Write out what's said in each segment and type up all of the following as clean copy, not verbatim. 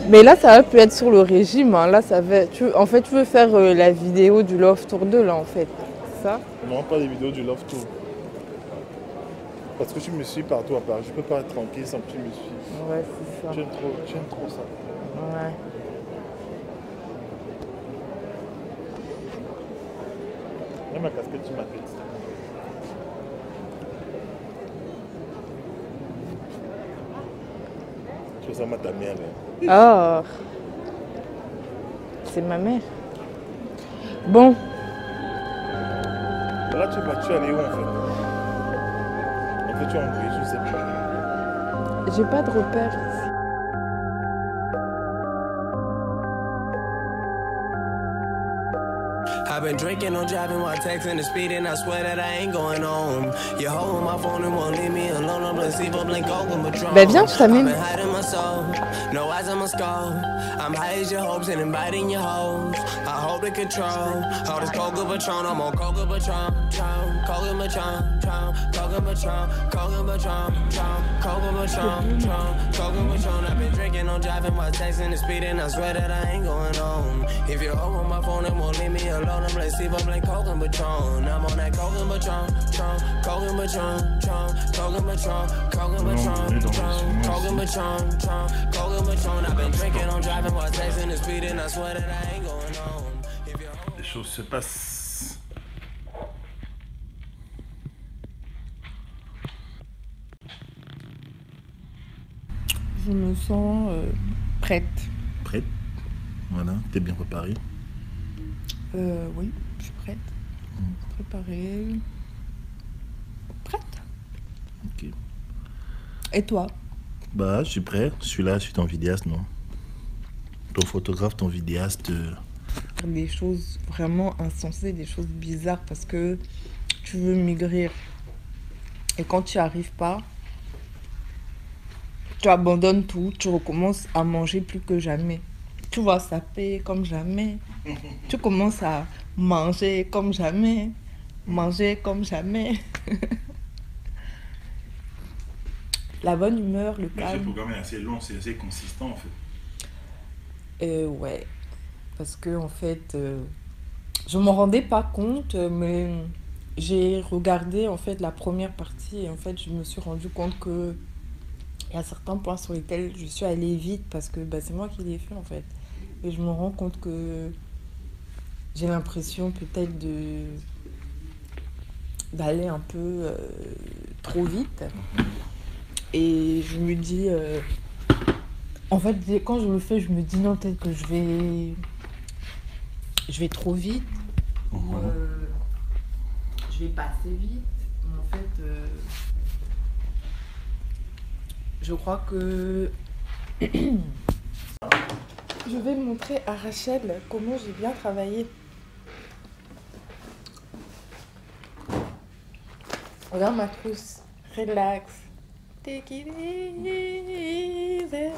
Mais là, ça va plus être sur le régime. Hein. Là, ça va. En fait, tu veux faire la vidéo du Love Tour 2, là, en fait. C'est ça? Non, pas les vidéos du Love Tour. Parce que tu me suis partout à part. Je peux pas être tranquille sans que tu me suives. Ouais, c'est ça. Tu aimes trop ça. Ouais. Même ma casquette, tu m'appelles. Tu ressembles à ta mère. Oh, c'est ma mère. Bon. Là, tu es allé où en fait? En fait, tu es en bruit, je sais pas. J'ai pas de repère ici. I've been drinking, I'm driving while texting and speeding. I swear that I ain't going home. You hold my phone and won't leave me alone. I'm blessed, blink open, but Bah viens, je t'amène. I've been hiding my soul. No eyes on my skull. I'm high as your hopes and inviting your hoes. I hold the control. All this Coca Patron, I'm on Coca Patron. Coca Patron, Coca Patron, Coca Patron, Coca Patron, Coca Patron. I've been drinking, I'm driving while texting and speeding. I swear that I ain't going home. If you hold my phone and won't leave me alone. I'm like Steve, I'm like Coke and Patron. I'm on that Coke and Patron, Coke and Patron, Coke and Patron, Coke and Patron, Coke and Patron, Coke and Patron. I've been drinking, I'm driving while texting and speeding. I swear that I ain't going home. Les choses se passent. Je me sens prête. Prête? Voilà, t'es bien préparée? Oui, je suis prête. Préparée. Prête. Ok. Et toi? Bah, je suis prêt. Je suis là, je suis ton vidéaste, non? Ton photographe, ton vidéaste. Des choses vraiment insensées, des choses bizarres parce que tu veux maigrir. Et quand tu n'y arrives pas, tu abandonnes tout, tu recommences à manger plus que jamais. Tu vas saper comme jamais. Tu commences à manger comme jamais. Manger comme jamais. La bonne humeur, le Mais ce calme. programme est assez long, c'est assez consistant en fait. Ouais. Parce que en fait, je m'en rendais pas compte, mais j'ai regardé en fait la première partie et en fait je me suis rendu compte que il y a certains points sur lesquels je suis allée vite parce que bah, c'est moi qui l'ai fait en fait. Et je me rends compte que j'ai l'impression peut-être d'aller un peu trop vite. Et je me dis, en fait, quand je le fais, je me dis non, peut-être que je vais trop vite. Ou, je vais pas assez vite. Mais en fait, je crois que je vais montrer à Rachel comment j'ai bien travaillé. Regarde ma trousse. Relax. Take it easy.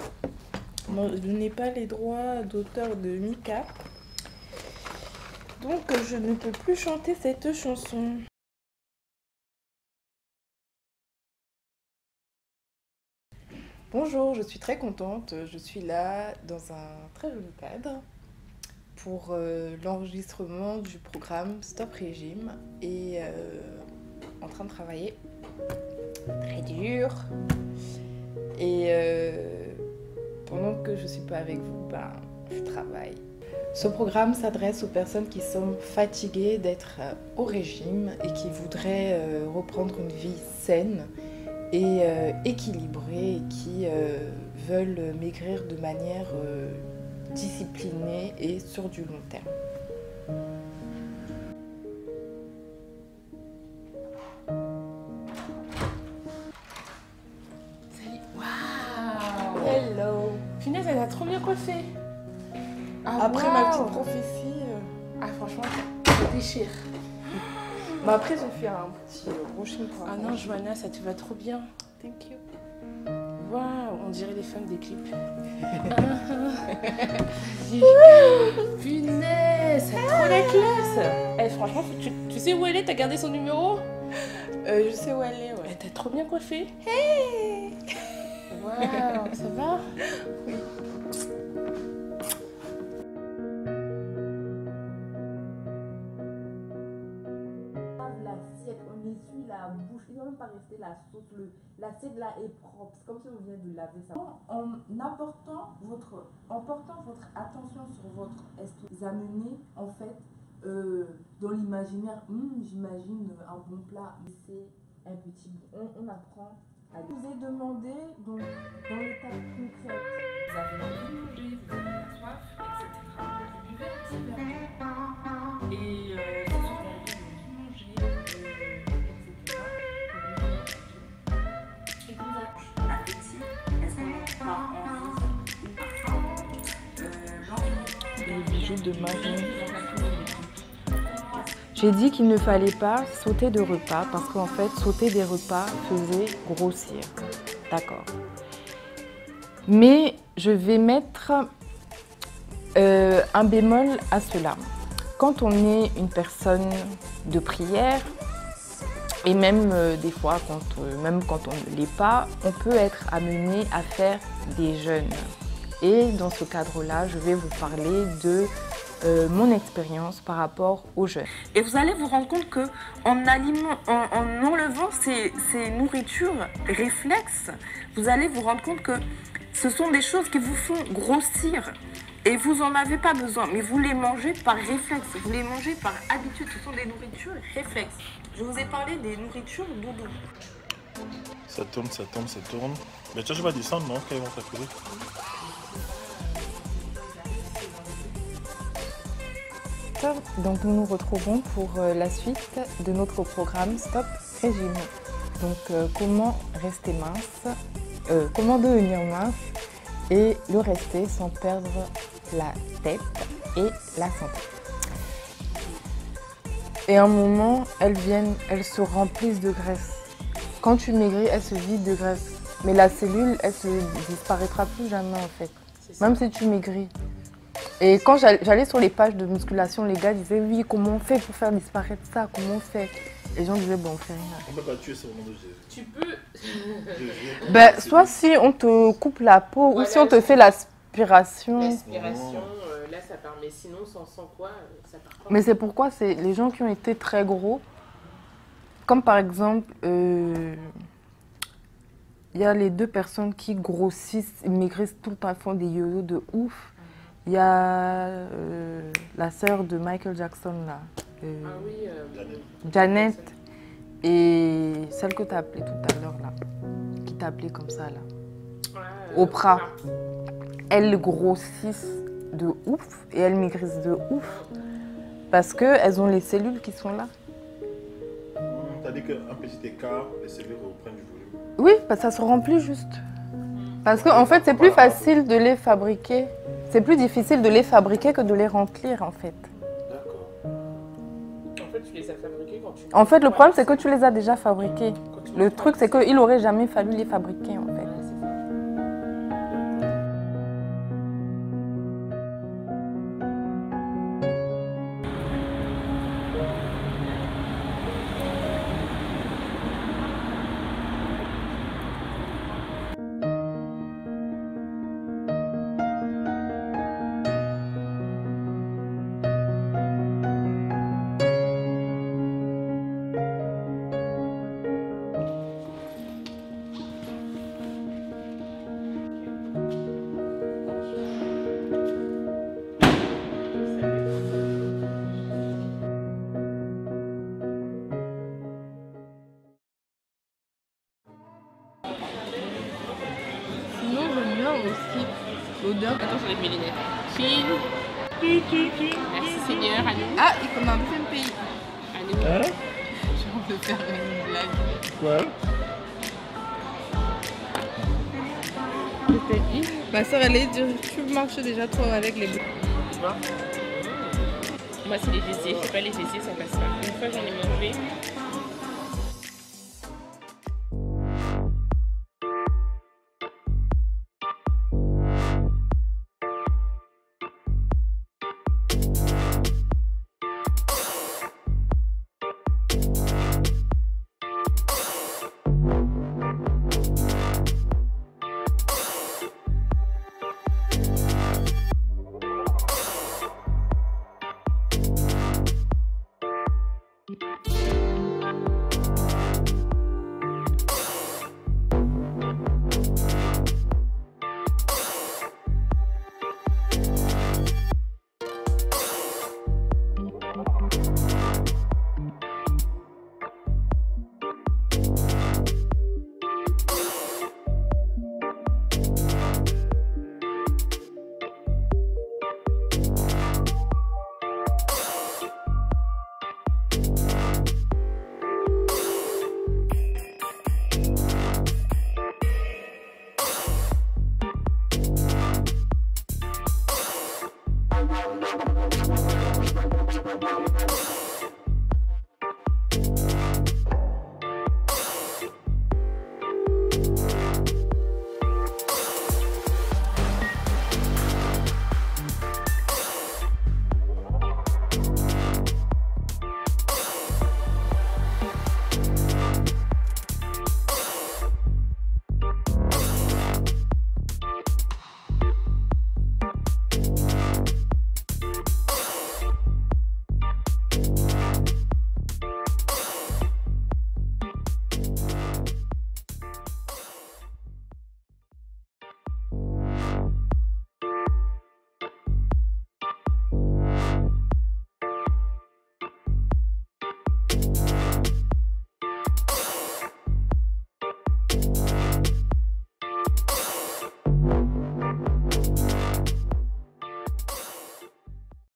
Bon, je n'ai pas les droits d'auteur de Mika. Donc, je ne peux plus chanter cette chanson. Bonjour, je suis très contente. Je suis là dans un très joli cadre pour l'enregistrement du programme Stop Régime et en train de travailler très dur. Et pendant que je ne suis pas avec vous, ben, je travaille. Ce programme s'adresse aux personnes qui sont fatiguées d'être au régime et qui voudraient reprendre une vie saine et équilibrée et qui veulent maigrir de manière disciplinée et sur du long terme. Salut. Waouh. Hello. Punaise, elle a trop bien coiffé. Ah, Après waouh. ma petite prophétie. Ah, franchement, ça déchire. Bah après j'ai fait un petit brushing. Ah non, Johanna, ça te va trop bien. Thank you. Waouh, on dirait les femmes des clips. Punaise, ça a trop la classe. Eh, franchement, tu sais où elle est? T'as gardé son numéro? Je sais où elle est, ouais. Eh, t'as trop bien coiffé. Hey. Waouh, ça va? Oui. pas rester la sauce, l'assiette là est propre. C'est comme si on vient de laver ça. En portant votre attention sur votre estomac, vous amenez en fait dans l'imaginaire, j'imagine un bon plat, mais c'est un petit bout. On apprend à vous ai demandé dans l'étape concrète. Vous avez envie de manger, vous avez la soif, etc. Vous buvez un petit verre d'eau. Et si vous avez envie de manger, etc. Et vous avez appétit, est-ce qu'on n'a pas envie Les bijoux de Marie. J'ai dit qu'il ne fallait pas sauter de repas parce qu'en fait, sauter des repas faisait grossir. D'accord. Mais je vais mettre un bémol à cela. Quand on est une personne de prière, et même des fois, même quand on ne l'est pas, on peut être amené à faire des jeûnes. Et dans ce cadre-là, je vais vous parler de mon expérience par rapport aux jeûnes. Et vous allez vous rendre compte que en enlevant ces nourritures réflexes, vous allez vous rendre compte que ce sont des choses qui vous font grossir. Et vous n'en avez pas besoin, mais vous les mangez par réflexe, vous les mangez par habitude. Ce sont des nourritures réflexes. Je vous ai parlé des nourritures doudou. Ça tourne, ça tourne, ça tourne. Mais tu vas descendre, non, quand ils vont t'appeler. Donc nous nous retrouvons pour la suite de notre programme Stop Régime. Donc comment rester mince, comment devenir mince et le rester sans perdre la tête et la santé. Et à un moment, elles se remplissent de graisse. Quand tu maigris, elles se vident de graisse. Mais la cellule, elle ne disparaîtra plus jamais en fait, même si tu maigris. Et quand j'allais sur les pages de musculation, les gars disaient oui, comment on fait pour faire disparaître ça, comment on fait? Les gens disaient bon, on fait rien. On peut pas tuer ça au nom de Jésus. Tu peux. Ben, soit si on te coupe la peau ou si on te fait l'aspiration. L'aspiration, là ça part, mais sinon sans quoi, ça part pas. Mais c'est pourquoi c'est les gens qui ont été très gros, comme par exemple, il y a les deux personnes qui grossissent, maigrissent tout le temps, font des yo-yo de ouf. Il y a la sœur de Michael Jackson, là, Janet, et celle que tu as appelée tout à l'heure, là, qui t'a appelée comme ça, là, Oprah. Elles grossissent de ouf et elles maigrissent de ouf parce qu'elles ont les cellules qui sont là. T'as dit qu'un petit écart, les cellules reprennent du volume. Oui, parce que ça se remplit juste. Parce qu'en fait, c'est plus facile de les fabriquer. C'est plus difficile de les fabriquer que de les remplir, en fait. D'accord. En fait, tu les as fabriqués quand tu... En fait, le problème, c'est que tu les as déjà fabriqués. Le truc, c'est qu'il n'aurait jamais fallu les fabriquer, en fait. Sinon, j'aime bien aussi l'odeur. Attends, j'enlève mes lunettes. Chill. Merci Seigneur, à nous. Ah, il comme un deuxième pays. À nous. Hein? J'ai envie de faire une blague. Quoi? Je t'ai dit. Ma soeur, elle est dure. Tu marches déjà trop avec les bouts. Tu vois? Moi, c'est les gésiers. Je sais pas, les gésiers, ça passe pas. Une fois, j'en ai mangé.